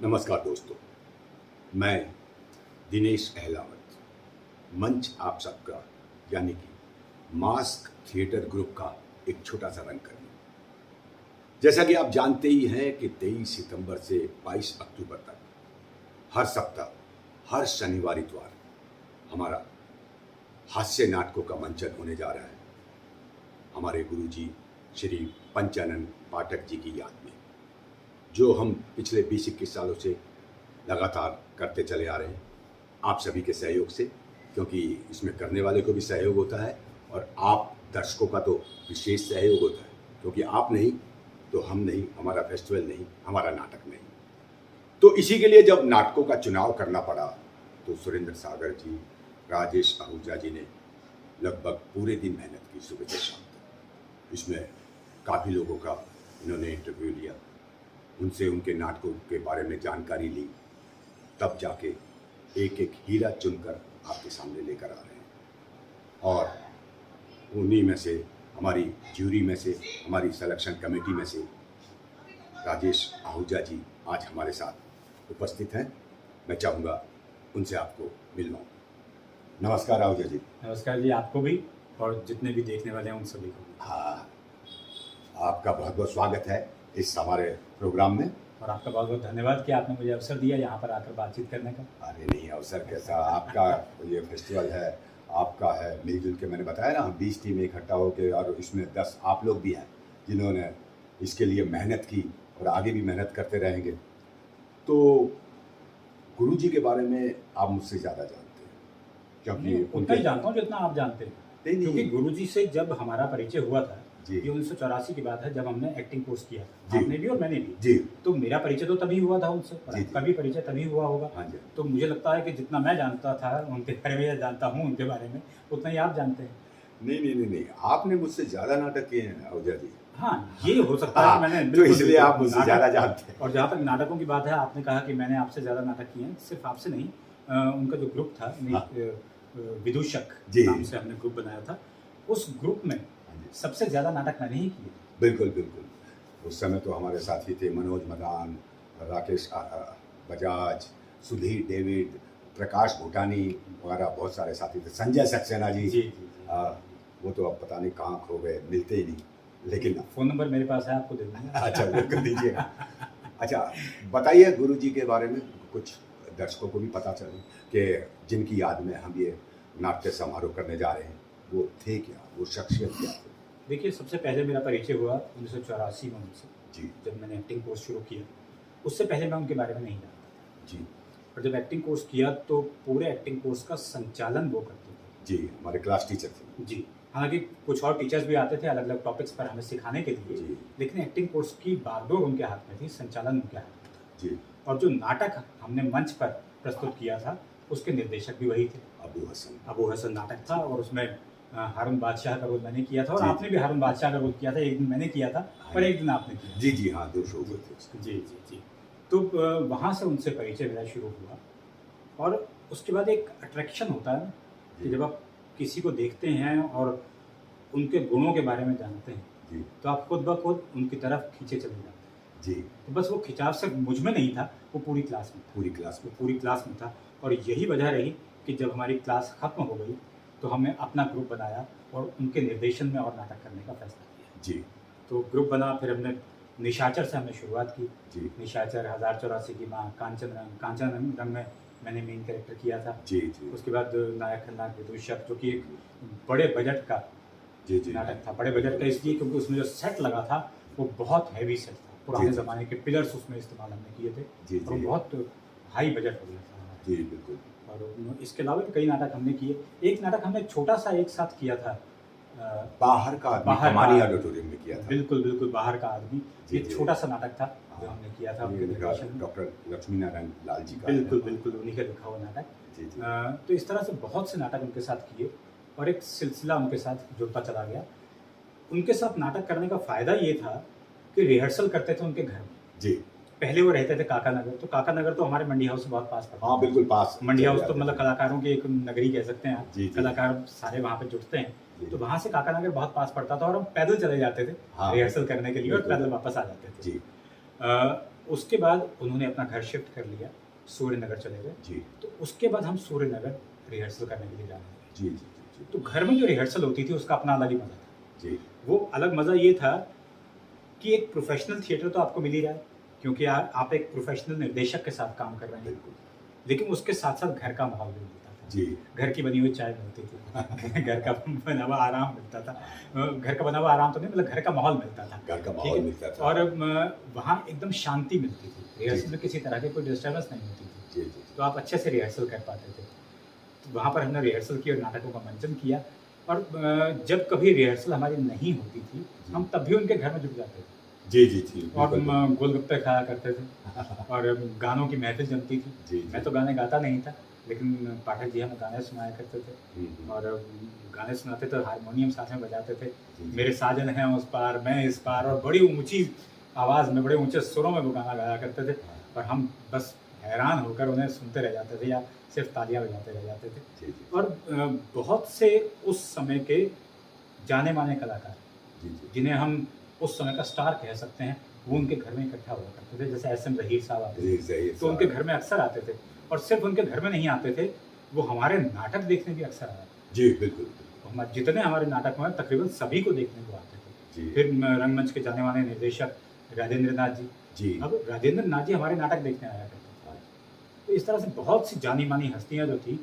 नमस्कार दोस्तों, मैं दिनेश अहलावत मंच आप सबका यानी कि मास्क थिएटर ग्रुप का एक छोटा सा रंगकर्मी। जैसा कि आप जानते ही हैं कि 23 सितंबर से 22 अक्टूबर तक हर सप्ताह हर शनिवार इतवार हमारा हास्य नाटकों का मंचन होने जा रहा है हमारे गुरुजी श्री पंचानन पाठक जी की याद में, जो हम पिछले 20-21 सालों से लगातार करते चले आ रहे हैं आप सभी के सहयोग से, क्योंकि इसमें करने वाले को भी सहयोग होता है और आप दर्शकों का तो विशेष सहयोग होता है, क्योंकि आप नहीं तो हम नहीं, हमारा फेस्टिवल नहीं, हमारा नाटक नहीं। तो इसी के लिए जब नाटकों का चुनाव करना पड़ा तो सुरेंद्र सागर जी, राजेश आहूजा जी ने लगभग पूरे दिन मेहनत की, सुबह से शाम तक। इसमें काफ़ी लोगों का इन्होंने इंटरव्यू लिया, उनसे उनके नाटकों के बारे में जानकारी ली, तब जाके एक एक हीरा चुनकर आपके सामने लेकर आ रहे हैं। और उन्हीं में से, हमारी ज्यूरी में से, हमारी सिलेक्शन कमेटी में से राजेश आहूजा जी आज हमारे साथ उपस्थित हैं। मैं चाहूँगा उनसे आपको मिलवाऊँ। नमस्कार आहूजा जी। नमस्कार जी, आपको भी और जितने भी देखने वाले हैं उन सभी को। हाँ, आपका बहुत बहुत स्वागत है इस हमारे प्रोग्राम में, और आपका बहुत बहुत धन्यवाद कि आपने मुझे अवसर दिया यहाँ पर आकर बातचीत करने का। अरे नहीं, अवसर कैसा, आपका ये फेस्टिवल है, आपका है, मिलजुल के। मैंने बताया ना, हम 20 टीमें इकट्ठा होकर, और इसमें 10 आप लोग भी हैं जिन्होंने इसके लिए मेहनत की और आगे भी मेहनत करते रहेंगे। तो गुरुजी के बारे में आप मुझसे ज़्यादा जानते हैं, क्योंकि उतना ही जानता हूँ जितना आप जानते हैं। क्योंकि गुरुजी से जब हमारा परिचय हुआ था, ये 1984 की बात है, जब हमने एक्टिंग कोर्स किया, आपने भी और मैंने भी जी। तो मेरा परिचय तो तभी हुआ था उनसे, और आपका भी परिचय तभी हुआ होगा। हाँ जी। तो मुझे लगता है कि जितना मैं जानता था उनके बारे में, या जानता हूँ उनके बारे में, उतना ही आप जानते हैं। नहीं नहीं नहीं नहीं, आपने मुझसे ज़्यादा नाटक किए हैं आहूजा जी। हाँ, ये हो सकता है कि मैंने, तो इसलिए आप मुझसे ज़्यादा जानते हैं। और जहाँ तक नाटकों की बात है, आपने कहा कि मैंने आपसे ज़्यादा नाटक किए हैं। सिर्फ आपसे नहीं, उनका जो ग्रुप था, विदूषक नाम से हमने ग्रुप बनाया था, उस ग्रुप में सबसे ज़्यादा नाटक मैंने ही किए। बिल्कुल बिल्कुल। उस समय तो हमारे साथी थे मनोज मदान, राकेश बजाज, सुधीर डेविड, प्रकाश भूटानी वगैरह, बहुत सारे साथी थे, संजय सक्सेना जी। जी। वो तो अब पता नहीं कहाँ खो गए, मिलते ही नहीं, लेकिन फ़ोन नंबर मेरे पास है, आपको दे दूँगा। अच्छा, बिल्कुल दीजिएगा। अच्छा, बताइए गुरुजी के बारे में, कुछ दर्शकों को भी पता चले कि जिनकी याद में हम ये नाट्य समारोह करने जा रहे हैं, वो थे क्या, वो शख्सियत क्या थे? देखिए, सबसे पहले मेरा परिचय हुआ 1984 में उनसे, जी। जब मैंने एक्टिंग कोर्स शुरू किया। उससे पहले मैं उनके बारे में नहीं जानता जी। और जब एक्टिंग कोर्स किया तो पूरे एक्टिंग कोर्स का संचालन वो करते थे। जी, हमारे क्लास टीचर थे। जी, हालांकि कुछ और टीचर्स भी आते थे अलग अलग टॉपिक्स पर हमें सिखाने के लिए, लेकिन एक्टिंग कोर्स की बागडोर उनके हाथ में थी, संचालन उनके हाथ में था। जी। और जो नाटक हमने मंच पर प्रस्तुत किया था, उसके निर्देशक भी वही थे, अबू हसन नाटक था, और उसमें हारून बादशाह का रोल मैंने किया था, और आपने भी हारून बादशाह का रोल किया था। एक दिन मैंने किया था और एक दिन आपने किया। जी जी हाँ, 2 शो हुए थे उसके। जी जी जी। तो वहाँ से उनसे परिचय मेरा शुरू हुआ, और उसके बाद एक अट्रैक्शन होता है ना, कि जब आप किसी को देखते हैं और उनके गुणों के बारे में जानते हैं, जी, तो आप खुद ब खुद उनकी तरफ खींचे चले जाते हैं। जी। तो बस वो खिंचाव सिर्फ मुझ में नहीं था, वो पूरी क्लास में था। पूरी क्लास में था। और यही वजह रही कि जब हमारी क्लास खत्म हो गई तो हमने अपना ग्रुप बनाया और उनके निर्देशन में और नाटक करने का फैसला किया। जी। तो ग्रुप बना, फिर हमने निशाचर से हमने शुरुआत की। जी। निशाचर, 1084 की माँ, कांचन रंग में मैंने मेन कैरेक्टर किया था। जी जी। उसके बाद नायक खलनायक विदूषक, जो कि एक बड़े बजट का नाटक था। बड़े बजट का इसलिए क्योंकि उसमें जो सेट लगा था वो बहुत हैवी सेट था, पुराने ज़माने के पिलर्स उसमें इस्तेमाल हमने किए थे, और बहुत हाई बजट हो गया था। जी बिल्कुल। और इसके अलावा भी कई नाटक हमने किए। एक नाटक हमने छोटा सा एक साथ किया था, बाहर का आदमी, कमानी ऑडिटोरियम में किया था। बिल्कुल बिल्कुल, बाहर का आदमी। ये छोटा सा नाटक था जो हमने किया था डॉक्टर लक्ष्मी नारायण लाल जी का। बिल्कुल बिल्कुल, उन्हीं का लिखा हुआ नाटक। तो इस तरह से बहुत से नाटक उनके साथ किए, और एक सिलसिला उनके साथ जुड़ता चला गया। उनके साथ नाटक करने का फ़ायदा ये था कि रिहर्सल करते थे उनके घर में। जी। पहले वो रहते थे काका नगर, तो काका नगर तो हमारे मंडी हाउस से बहुत पास पड़ता है। हाँ बिल्कुल पास। मंडी हाउस तो मतलब कलाकारों की एक नगरी कह सकते हैं आप। कलाकार सारे वहाँ पे जुटते हैं, तो वहाँ से काका नगर बहुत पास पड़ता था, और हम पैदल चले जाते थे रिहर्सल करने के लिए, और पैदल वापस आ जाते थे। उसके बाद उन्होंने अपना घर शिफ्ट कर लिया, सूर्य नगर चले गए। जी तो उसके बाद हम सूर्य नगर रिहर्सल करने के लिए जाने लगे। जी जी जी तो घर में जो रिहर्सल होती थी उसका अपना अलग ही मज़ा था। जी वो अलग मज़ा ये था कि एक प्रोफेशनल थिएटर तो आपको मिल ही रहा है, क्योंकि आप एक प्रोफेशनल निर्देशक के साथ काम कर रहे हैं, बिल्कुल लेकिन उसके साथ-साथ घर का माहौल भी मिलता था। जी घर की बनी हुई चाय मिलती थी, घर का बना हुआ आराम मिलता था। घर का बना हुआ आराम तो नहीं, मतलब घर का माहौल मिलता था। घर का ठीक माहौल है? मिलता था। और वहाँ एकदम शांति मिलती थी। रिहर्सल जी। में किसी तरह की कोई डिस्टर्बेंस नहीं होती थी, जी जी तो आप अच्छे से रिहर्सल कर पाते थे। तो वहाँ पर हमने रिहर्सल की और नाटकों का मंचन किया, और जब कभी रिहर्सल हमारी नहीं होती थी, हम तब भी उनके घर में जुट जाते थे। जी जी जी और बिल्कुल गोलगप्पे खाया करते थे, और गानों की महफ़िल जमती थी। जी जी मैं तो गाने गाता नहीं था, लेकिन पाठक जी हमें गाने सुनाया करते थे, हम्म। और गाने सुनाते तो हारमोनियम साथ में बजाते थे। जी, जी। मेरे साजन हैं उस पार, मैं इस पार, और बड़ी ऊँची आवाज़ में, बड़े ऊँचे सुरों में वो गाना गाया करते थे, और हम बस हैरान होकर उन्हें सुनते रह जाते थे, या सिर्फ़ तालियाँ बजाते रह जाते थे। जी जी और बहुत से उस समय के जाने-माने कलाकार, जी जी जिन्हें हम उस समय का स्टार कह सकते हैं, वो उनके घर में इकट्ठा हुआ करते थे। जैसे एस एम ज़हीर साहब आते थे, जी ज़हीर तो उनके साहब। घर में अक्सर आते थे, और सिर्फ़ उनके घर में नहीं आते थे, वो हमारे नाटक देखने भी अक्सर आया। जी बिल्कुल बिल्कुल। हम जितने हमारे नाटक हुए तकरीबन सभी को देखने को आते थे। जी फिर रंगमंच के जाने-माने निर्देशक राजेंद्र नाथ जी, जी अब राजेंद्र नाथ जी हमारे नाटक देखने आया करते थे। हाँ, तो इस तरह से बहुत सी जानी-मानी हस्तियाँ जो थी,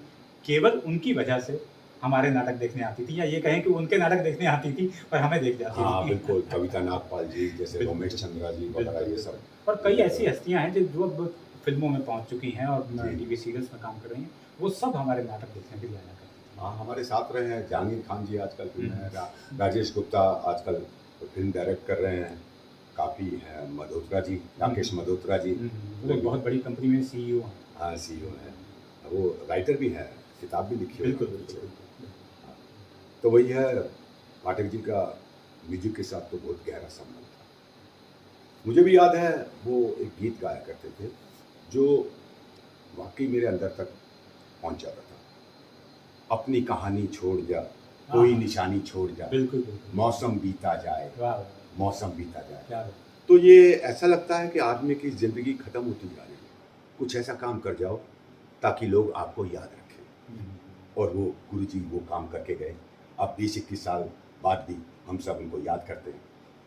केवल उनकी वजह से हमारे नाटक देखने आती थी, या ये कहें कि उनके नाटक देखने आती थी और हमें देख जाती हाँ थी। बिल्कुल कविता नागपाल जी जैसे बिल्कुल, रोमेश चंद्रा जी बिल्कुल, वगैरह ये बिल्कुल। सब। और कई ऐसी हस्तियाँ हैं जो अब फ़िल्मों में पहुँच चुकी हैं और जी। टीवी सीरियल्स में काम कर रही हैं, वो सब हमारे नाटक देखने के लिए आया करती थी। हाँ हमारे साथ रहे हैं जहांगीर खान जी आजकल फिल्म में हम्म। राजेश गुप्ता आजकल फिल्म डायरेक्ट कर रहे हैं, काफ़ी हैं मल्होत्रा जी, राकेश मल्होत्रा जी। वो एक बहुत बड़ी कंपनी में सीईओ हैं। हाँ CEO हैं, वो राइटर भी हैं, किताब भी लिखी हुई है बिल्कुल, उनसे। बिल्कुल, बिल्कुल। हाँ, तो वही है, पाठक जी का म्यूजिक के साथ तो बहुत गहरा संबंध था। मुझे भी याद है वो एक गीत गाया करते थे जो वाकई मेरे अंदर तक पहुंच जाता था। अपनी कहानी छोड़ जा, कोई हाँ। निशानी छोड़ जा, बिल्कुल, बिल्कुल। मौसम बीता जाए, वाह! वाह! मौसम बीता जाए। क्या बात! तो ये ऐसा लगता है कि आदमी की ज़िंदगी ख़त्म होती जा रही है। कुछ ऐसा काम कर जाओ ताकि लोग आपको याद रखें। और वो गुरुजी वो काम करके गए। अब 20-21 साल बाद भी हम सब उनको याद करते हैं।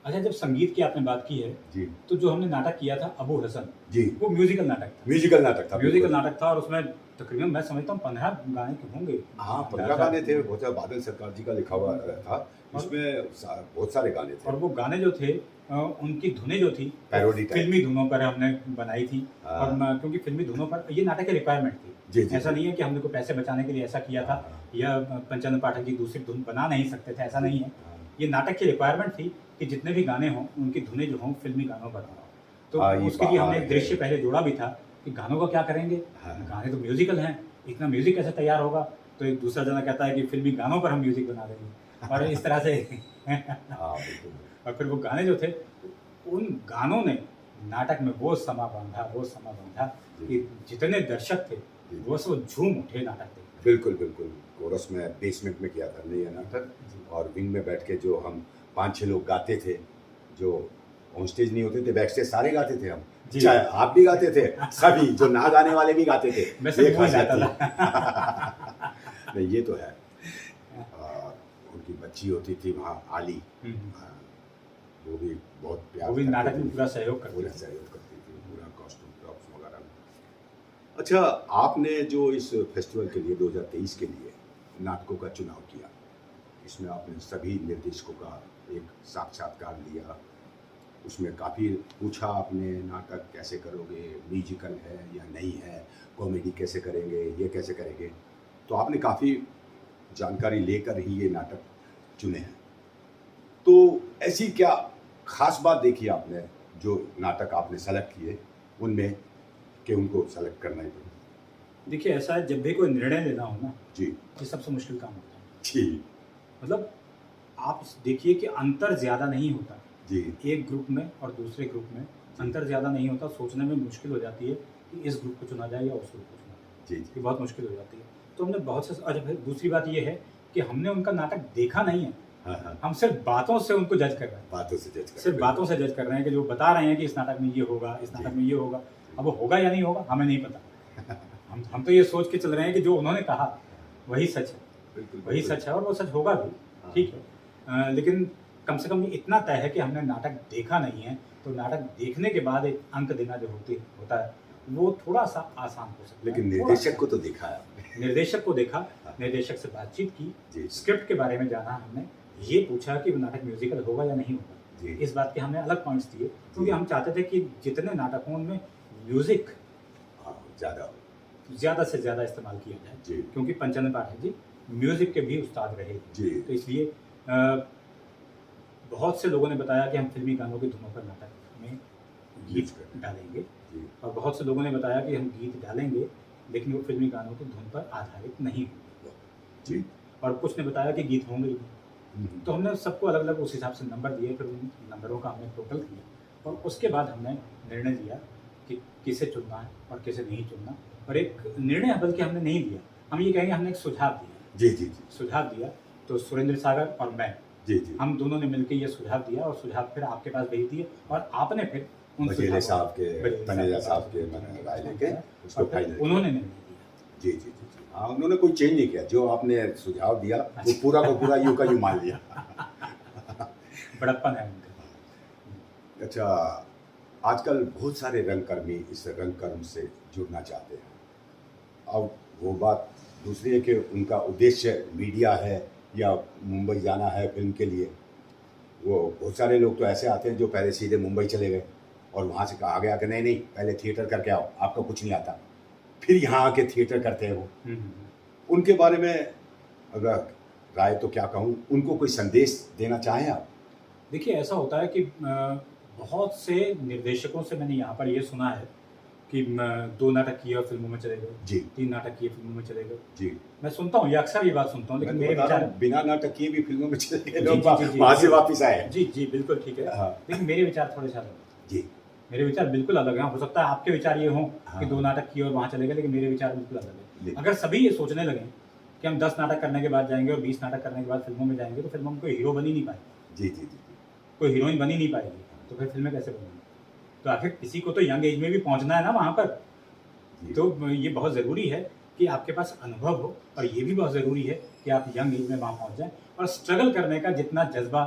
अच्छा, जब संगीत की आपने बात की है, जी तो जो हमने नाटक किया था अबू हसन, जी वो म्यूज़िकल नाटक था। म्यूजिकल नाटक था। म्यूज़िकल बिल्कुल। नाटक था, और उसमें तकरीबन मैं समझता हूँ 15 गाने के होंगे। हाँ 15 गाने थे, बहुत सारे बादल सरकार जी का लिखा हुआ था। इसमें बहुत सारे गाने थे। और वो गाने जो थे, उनकी धुनें जो थी, पैरोडी टाइप। फ़िल्मी धुनों पर हमने बनाई थी। हाँ। और क्योंकि फ़िल्मी धुनों पर ये नाटक की रिक्वायरमेंट थी। जी, जी, ऐसा जी। नहीं है कि हमने कोई पैसे बचाने के लिए ऐसा किया था, हाँ। या पंचानन पाठक जी दूसरी धुन बना नहीं सकते थे, ऐसा नहीं है। हाँ। ये नाटक की रिक्वायरमेंट थी कि जितने भी गाने हों, उनकी धुनें जो हों फ़िल्मी गानों पर हों। तो आई उसके लिए हमने बहार एक दृश्य है। पहले जोड़ा भी था कि गानों का क्या करेंगे? हाँ। गाने तो म्यूज़िकल हैं, इतना म्यूज़िक कैसे तैयार होगा? तो एक दूसरा जना कहता है कि फ़िल्मी गानों पर हम म्यूज़िक बना देंगे, और इस तरह से हाँ बिल्कुल। और फिर वो गाने जो थे, उन गानों ने नाटक में वो समा बाँधा कि जितने दर्शक थे, जी। वो सब झूम उठे नाटक देख कर। बिल्कुल बिल्कुल। कोरस में बेसमेंट में किया था हमने ये नाटक, और विंग में बैठ के जो हम 5-6 लोग गाते थे, जो ऑन स्टेज नहीं होते थे, बैक स्टेज सारे गाते थे हम। जी। चाहे आप भी गाते थे, सभी जो ना गाने वाले भी गाते थे। मैं सिर्फ ये वही खासियत गाता थी। नहीं ये तो है। उनकी बच्ची होती थी वहाँ आली, वो भी बहुत प्यार वो भी करती नाटक में थी। पूरा सहयोग करती पूरा थी। सहयोग करती थी, पूरा कॉस्ट्यूम प्रॉप्स वगैरह में। अच्छा, आपने जो इस फेस्टिवल के लिए 2023 के लिए नाटकों का चुनाव किया, इसमें आपने सभी निर्देशकों का एक साक्षात्कार लिया, उसमें काफ़ी पूछा आपने नाटक कैसे करोगे, म्यूजिकल है या नहीं है, कॉमेडी कैसे करेंगे, ये कैसे करेंगे, तो आपने काफ़ी जानकारी लेकर ही ये नाटक चुने हैं। तो ऐसी क्या खास बात देखी आपने जो नाटक आपने सेलेक्ट किए उनमें कि उनको सेलेक्ट करना ही पड़ा? देखिए, ऐसा है, जब भी कोई निर्णय लेना हो ना, जी ये सबसे मुश्किल काम होता है। जी मतलब आप देखिए कि अंतर ज़्यादा नहीं होता, जी एक ग्रुप में और दूसरे ग्रुप में अंतर ज़्यादा नहीं होता। सोचने में मुश्किल हो जाती है कि इस ग्रुप को चुना जाए या उस ग्रुप को चुना जाए, जी ये बहुत मुश्किल हो जाती है। तो हमने बहुत से, अच्छा फिर दूसरी बात ये है कि हमने उनका नाटक देखा नहीं है, हाँ हाँ, हम सिर्फ बातों से उनको जज कर रहे हैं, बातों से जज कर सिर्फ बातों से जज कर रहे हैं कि जो बता रहे हैं कि इस नाटक में ये होगा, इस नाटक में ये होगा, अब वो होगा या नहीं होगा हमें नहीं पता। हम तो ये सोच के चल रहे हैं कि जो उन्होंने कहा वही सच है, बिल्कुल वही बिल्कुल। सच है और वो सच होगा भी, हाँ। ठीक है। लेकिन कम से कम इतना तय है कि हमने नाटक देखा नहीं है, तो नाटक देखने के बाद एक अंक देना जो होता है वो थोड़ा सा आसान हो सकता है। लेकिन थोड़ा निर्देशक सा। को तो देखा है आपने। निर्देशक को देखा, हाँ। निर्देशक से बातचीत की, जी स्क्रिप्ट के बारे में जाना हमने, ये पूछा कि वो नाटक म्यूजिकल होगा या नहीं होगा। जी इस बात के हमने अलग पॉइंट्स दिए क्योंकि हम चाहते थे कि जितने नाटकों में म्यूजिक हाँ, ज़्यादा ज़्यादा से ज़्यादा इस्तेमाल किया जाए, जी क्योंकि पंचानन पाठक जी म्यूजिक के भी उस्ताद रहे, जी तो इसलिए बहुत से लोगों ने बताया कि हम फिल्मी गानों की धुनों पर नाटक में यूज गीत करें। डालेंगे, जी और बहुत से लोगों ने बताया कि हम गीत डालेंगे लेकिन वो फिल्मी गानों की धुन पर आधारित नहीं होंगे, जी और कुछ ने बताया कि गीत होंगे ही। हम्म, तो हमने सबको अलग अलग उस हिसाब से नंबर दिए, फिर उन नंबरों का हमने टोटल किया और उसके बाद हमने निर्णय लिया कि किसे चुनना है और किसे नहीं चुनना। और एक निर्णय बल्कि हमने नहीं दिया, हम ये कहेंगे हमने एक सुझाव दिया। जी जी जी सुझाव दिया तो सुरेंद्र सागर और मैं, जी जी हम दोनों ने मिलकर ये सुझाव दिया और सुझाव फिर आपके पास भेज दिए और आपने फिर उन बघेले सुझावों- साहब के बघेले तनेजा साहब पास के भेज मैंने दिया। राय लेके उसको और फिर फाइनल उन्होंने निर्णय दिया। जी जी जी जी हाँ, उन्होंने कोई चेंज नहीं किया, जो आपने सुझाव दिया वो पूरा का पूरा यूं का यूं मान लिया। बड़प्पन है उनका। अच्छा, आजकल बहुत सारे रंगकर्मी इस रंगकर्म से जुड़ना चाहते हैं। अब वो बात दूसरी है कि उनका उद्देश्य मीडिया है या मुंबई जाना है फिल्म के लिए। वो बहुत सारे लोग तो ऐसे आते हैं जो पहले सीधे मुंबई चले गए और वहाँ से कहा गया कि नहीं नहीं पहले थिएटर करके आओ, आपको कुछ नहीं आता, फिर यहाँ आके थिएटर करते हैं वो। उनके बारे में अगर राय तो क्या कहूँ, उनको कोई संदेश देना चाहें आप? देखिए ऐसा होता है कि बहुत से निर्देशकों से मैंने यहाँ पर ये सुना है कि 2 नाटक किए और फिल्मों में चले गए, जी 3 नाटक किए फिल्मों में चले गए। जी मैं सुनता हूँ, ये अक्सर ये बात सुनता हूँ, लेकिन मैं तो मेरे बता रहा विचार हूँ, बिना नाटक किए भी फिल्मों में चले गए जी, लोग, जी, जी, जी। वहाँ से वापस आए। जी जी बिल्कुल ठीक है, हाँ लेकिन मेरे विचार थोड़े से अलग हैं। जी मेरे विचार बिल्कुल अलग हैं। हो सकता है आपके विचार ये हों हाँ। कि 2 नाटक किए और वहाँ चले गए, लेकिन मेरे विचार बिल्कुल अलग हैं। जी अगर सभी ये सोचने लगें कि हम 10 नाटक करने के बाद जाएंगे और 20 नाटक करने के बाद फिल्मों में जाएंगे, तो फिल्मों में कोई हीरो बन ही नहीं पाएगा, जी जी जी कोई हीरोइन बन ही नहीं पाएगी, तो फिर फिल्में कैसे बनेंगी? तो आखिर किसी को तो यंग एज में भी पहुंचना है ना वहाँ पर। जी तो ये बहुत ज़रूरी है कि आपके पास अनुभव हो, और ये भी बहुत ज़रूरी है कि आप यंग एज में वहाँ पहुँच जाएं, और स्ट्रगल करने का जितना जज्बा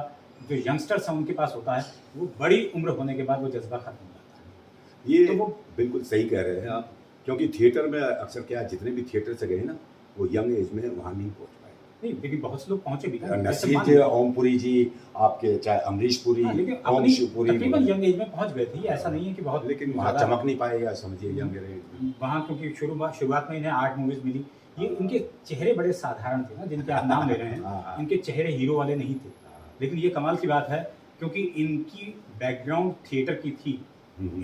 जो यंगस्टर्स हैं उनके पास होता है, वो बड़ी उम्र होने के बाद वो जज्बा खत्म हो जाता है। ये तो वो बिल्कुल सही कह रहे हैं आप, क्योंकि थिएटर में अक्सर क्या है, जितने भी थिएटर से गए ना वो यंग एज में वहाँ नहीं पहुँच पाए। नहीं, लेकिन बहुत से लोग पहुँचे भी ना, जैसे नसीर मान जी, ओमपुरी जी, आपके चाहे अमरीश पुरी, हाँ, लेकिन ओम अपनी शिवपुरी, तकरीबन यंग एज में पहुँच गए थे। ये ऐसा नहीं है कि बहुत लेकिन वहाँ ज़्यादा- चमक नहीं पाए, या समझिए यंग एज में। वहाँ क्योंकि शुरुआत में इन्हें 8 मूवीज़ मिली। ये इनके चेहरे बड़े साधारण थे ना, जिनके आप नाम ले रहे हैं, हाँ, हाँ, इनके चेहरे हीरो वाले नहीं थे। लेकिन ये कमाल की बात है, क्योंकि इनकी बैकग्राउंड थिएटर की थी,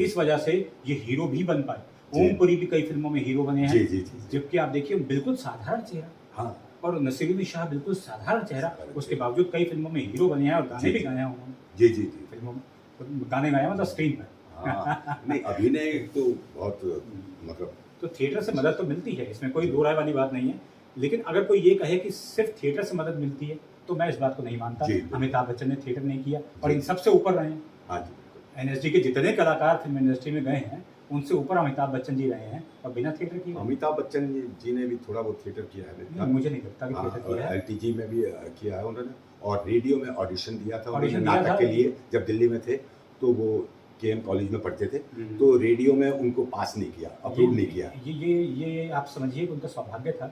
इस वजह से ये हीरो भी बन पाए। जी। ओमपुरी भी कई फिल्मों में हीरो बने जी हैं, जी जी जी जबकि आप देखिए बिल्कुल साधारण चेहरा, हाँ और नसीरुद्दीन शाह बिल्कुल साधारण चेहरा, साधारण उसके चेहरा। बावजूद कई फिल्मों में हीरो बने हैं और गाने जी, भी जी। गाए हैं उन्होंने जी जी जी फिल्मों में। तो गाने गाए मतलब स्क्रीन पर। हाँ, नहीं अभिनय तो बहुत मतलब तो थिएटर से मदद तो मिलती है, इसमें कोई दो राय वाली बात नहीं है। लेकिन अगर कोई ये कहे कि सिर्फ थिएटर से मदद मिलती है, तो मैं इस बात को नहीं मानता। जी, बिल्कुल। अमिताभ बच्चन ने थिएटर नहीं किया और जी। इन सबसे ऊपर रहे हैं। हाँ जी बिल्कुल। एनएसडी के जितने कलाकार फिल्म इंडस्ट्री में गए हैं, उनसे ऊपर अमिताभ बच्चन जी रहे हैं और बिना थिएटर किए। अमिताभ बच्चन जी ने भी थोड़ा बहुत थिएटर किया है नहीं, मुझे नहीं लगता कि हाँ, थिएटर और किया है। एलटीजी में भी किया है उन्होंने, और रेडियो में ऑडिशन दिया था उन्होंने ऑडिशन दिया नाटक था। के लिए, जब दिल्ली में थे तो वो केएम कॉलेज में पढ़ते थे, हम्म। तो रेडियो में उनको पास नहीं किया, अप्रूव नहीं किया। ये आप समझिए कि उनका सौभाग्य था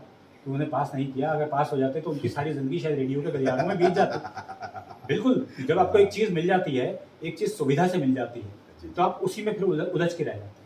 कि उन्हें पास नहीं किया। अगर पास हो जाते तो उनकी सारी जिंदगी शायद रेडियो के गलियारों में बीत जाती। बिल्कुल, जब आपको एक चीज़ मिल जाती है, एक चीज़ सुविधा से मिल जाती है, जी तो आप उसी में फिर उलझ के रह जाते हैं।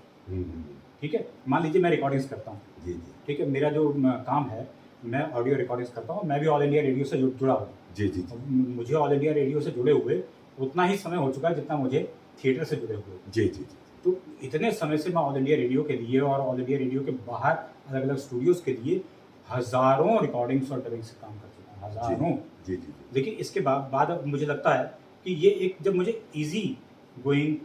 ठीक है, मान लीजिए मैं रिकॉर्डिंग्स करता हूँ, जी जी ठीक है, मेरा जो काम है, मैं ऑडियो रिकॉर्डिंग्स करता हूँ, मैं भी ऑल इंडिया रेडियो से जुड़ा हुआ हूँ। जी जी जी मुझे ऑल इंडिया रेडियो से जुड़े हुए उतना ही समय हो चुका है जितना मुझे थिएटर से जुड़े हुए। जी जी जी तो इतने समय से मैं ऑल इंडिया रेडियो के लिए और ऑल इंडिया रेडियो के बाहर अलग अलग स्टूडियोज़ के लिए हज़ारों रिकॉर्डिंग्स और डबिंग्स का काम कर चुका हूँ, हज़ारों। जी जी लेकिन इसके बाद अब मुझे लगता है कि ये एक, जब मुझे ईजी गोइंग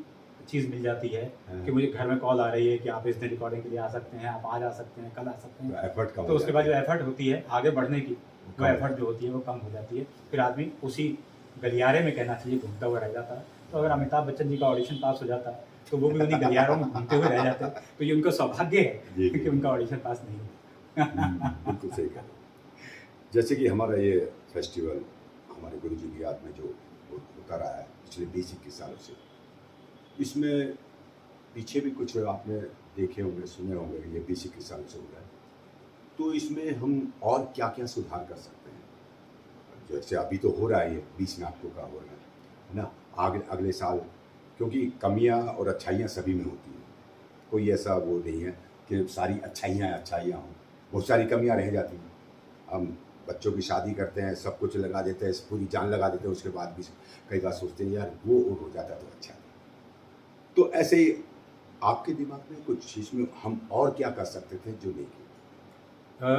चीज़ मिल जाती है हाँ। कि मुझे घर में कॉल आ रही है कि आप इस दिन रिकॉर्डिंग के लिए आ सकते हैं, आप आज आ सकते हैं, कल आ सकते हैं, एफर्ट कम तो उसके बाद जो एफर्ट होती है आगे बढ़ने की, वो एफर्ट जो होती है वो कम हो जाती है, फिर आदमी उसी गलियारे में कहना चाहिए घूमता हुआ रह जाता है। तो अगर अमिताभ बच्चन जी का ऑडिशन पास हो जाता तो वो भी उन्हीं गलियारों में घूमते हुए रह जाते, तो ये उनका सौभाग्य है कि उनका ऑडिशन पास नहीं हुआ। बिल्कुल सही कहा। जैसे कि हमारा ये फेस्टिवल हमारे गुरु जी की याद में जो होता रहा है पिछले 20-21 सालों से, इसमें पीछे भी कुछ आपने देखे होंगे, सुने होंगे, ये 20-21 सालों से हो रहा है। तो इसमें हम और क्या क्या सुधार कर सकते हैं? जैसे अभी तो हो रहा है, ये 20 नाटकों का हो रहा है ना, अगले साल, क्योंकि कमियां और अच्छाइयां सभी में होती हैं, कोई ऐसा वो नहीं है कि सारी अच्छाइयां हों, बहुत सारी कमियां रह जाती हैं। हम बच्चों की शादी करते हैं, सब कुछ लगा देते हैं, पूरी जान लगा देते हैं, उसके बाद भी कई बार सोचते हैं यार वो और हो जाता तो अच्छा था। तो ऐसे ही आपके दिमाग में कुछ इसमें हम और क्या कर सकते थे जो नहीं किया?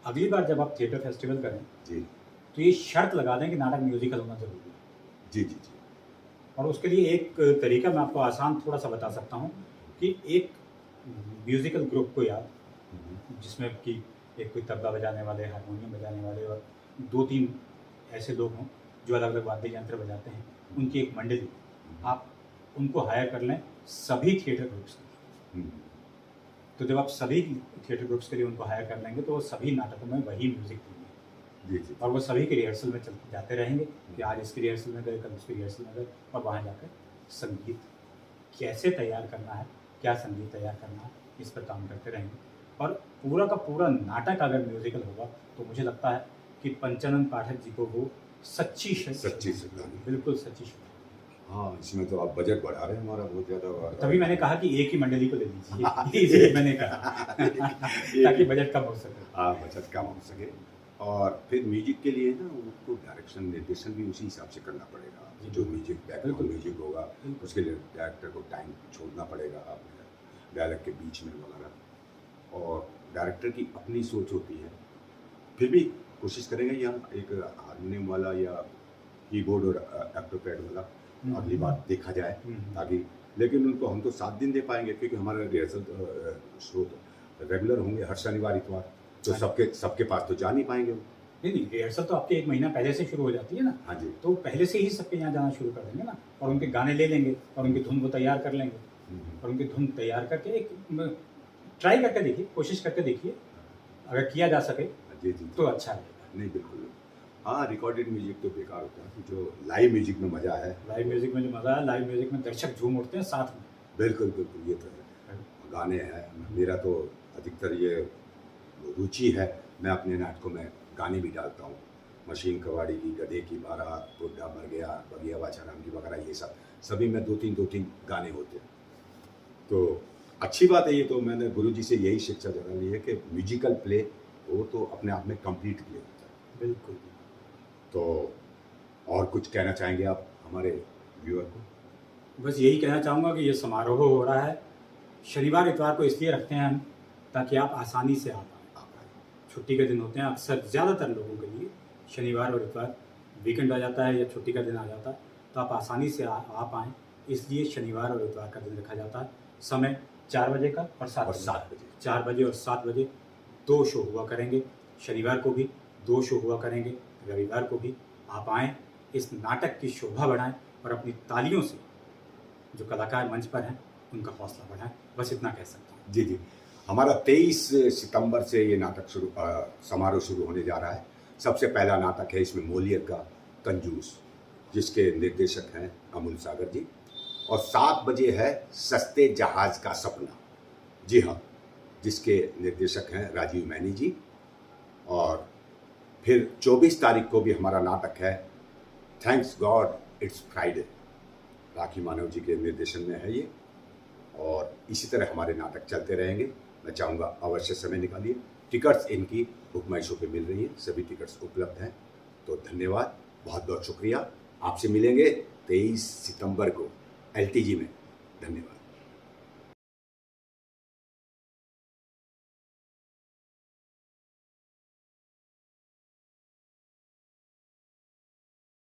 अगली बार जब आप थिएटर फेस्टिवल करें जी, तो ये शर्त लगा दें कि नाटक म्यूजिकल होना जरूरी है। जी जी जी। और उसके लिए एक तरीका मैं आपको आसान थोड़ा सा बता सकता हूँ कि एक म्यूजिकल ग्रुप को याद, जिसमें कि एक कोई तबला बजाने वाले, हारमोनियम बजाने वाले और 2-3 ऐसे लोग हों जो अलग अलग वाद्य यंत्र बजाते हैं, उनकी एक मंडली, आप उनको हायर कर लें सभी थिएटर ग्रुप्स के। तो जब आप सभी थिएटर ग्रुप्स के लिए उनको हायर कर लेंगे तो वो सभी नाटकों में वही म्यूजिक देंगे। जी जी। और वो सभी के रिहर्सल में जाते रहेंगे कि आज इसकी रिहर्सल में गए, कल उसकी रिहर्सल में गए, और वहाँ जाकर संगीत कैसे तैयार करना है, क्या संगीत तैयार करना है, इस पर काम करते रहेंगे। और पूरा का पूरा नाटक अगर म्यूजिकल होगा तो मुझे लगता है कि पंचानन पाठक जी को वो सच्ची श्रद्धांजलि, बिल्कुल सच्ची श्रद्धांजलि। हाँ, इसमें तो आप बजट बढ़ा रहे हैं हमारा बहुत ज़्यादा। तभी मैंने कहा कि एक ही मंडली को ले लीजिए, इसलिए मैंने कहा ताकि बजट कम हो सके। हाँ, बजट कम हो सके। और फिर म्यूजिक के लिए ना उनको डायरेक्शन, निर्देशन भी उसी हिसाब से करना पड़ेगा। जो म्यूजिक बैकग्राउंड म्यूजिक होगा उसके लिए डायरेक्टर को टाइम छोड़ना पड़ेगा डायलॉग के बीच में वगैरह। और डायरेक्टर की अपनी सोच होती है, फिर भी कोशिश करेंगे यहाँ एक हारमोनियम वाला या कीबोर्ड और एक्टोपैड वाला अगली बार देखा जाए, ताकि, लेकिन उनको हम तो 7 दिन दे पाएंगे क्योंकि हमारे रिहर्सल शो रेगुलर होंगे हर शनिवार इतवार, तो सबके पास तो जा नहीं पाएंगे। नहीं, रिहर्सल तो आपके 1 महीना पहले से शुरू हो जाती है ना। हाँ जी। तो पहले से ही सबके यहाँ जाना शुरू कर देंगे ना, और उनके गाने ले लेंगे और उनकी धुन वो तैयार कर लेंगे। और उनकी धुन तैयार करके एक ट्राई करके देखिए, कोशिश करके देखिए, अगर किया जा सके जी जी तो अच्छा रहेगा। नहीं, बिल्कुल। हाँ, रिकॉर्डेड म्यूजिक तो बेकार होता है, जो लाइव म्यूजिक में मज़ा है। लाइव म्यूजिक में जो मज़ा है, लाइव म्यूजिक में दर्शक झूम उठते हैं साथ में। बिल्कुल बिल्कुल, ये तो है। गाने हैं, मेरा तो अधिकतर ये रुचि है, मैं अपने नाटकों में गाने भी डालता हूँ। मशीन कवाड़ी की, गधे की बारात, बुढ़ा मर गया, बगिया बाछाराम की वगैरह, ये सब सभी में 2-3 गाने होते हैं। तो अच्छी बात है ये। तो मैंने गुरुजी से यही शिक्षा ज़्यादा ली है कि म्यूजिकल प्ले वो तो अपने आप में कंप्लीट प्ले होता है। बिल्कुल। तो और कुछ कहना चाहेंगे आप हमारे व्यूअर को? बस यही कहना चाहूँगा कि ये समारोह हो रहा है शनिवार इतवार को, इसलिए रखते हैं हम ताकि आप आसानी से आ पाएँ। छुट्टी के दिन होते हैं अक्सर ज़्यादातर लोगों के लिए, शनिवार और इतवार वीकेंड आ जाता है या छुट्टी का दिन आ जाता है, तो आप आसानी से आ पाएँ, इसलिए शनिवार और इतवार का दिन रखा जाता है। समय 4 बजे का और 7 बजे। 4 बजे और 7 बजे 2 शो हुआ करेंगे। शनिवार को भी 2 शो हुआ करेंगे, रविवार को भी। आप आएँ, इस नाटक की शोभा बढ़ाएं और अपनी तालियों से जो कलाकार मंच पर हैं उनका हौसला बढ़ाएं। बस इतना कह सकता हूँ। जी जी। हमारा 23 सितंबर से ये नाटक समारोह शुरू होने जा रहा है। सबसे पहला नाटक है इसमें मोलियर का कंजूस, जिसके निर्देशक हैं अमूल सागर जी। और 7 बजे है सस्ते जहाज का सपना, जी हाँ, जिसके निर्देशक हैं राजीव मैनी जी। और फिर 24 तारीख को भी हमारा नाटक है थैंक्स गॉड इट्स फ्राइडे, राखी मानव जी के निर्देशन में है ये। और इसी तरह हमारे नाटक चलते रहेंगे। मैं चाहूँगा अवश्य समय निकालिए। टिकट्स इनकी बुक माई शो पे मिल रही हैं, सभी टिकट्स उपलब्ध हैं। तो धन्यवाद, बहुत बहुत शुक्रिया। आपसे मिलेंगे 23 सितंबर को LTG में। धन्यवाद।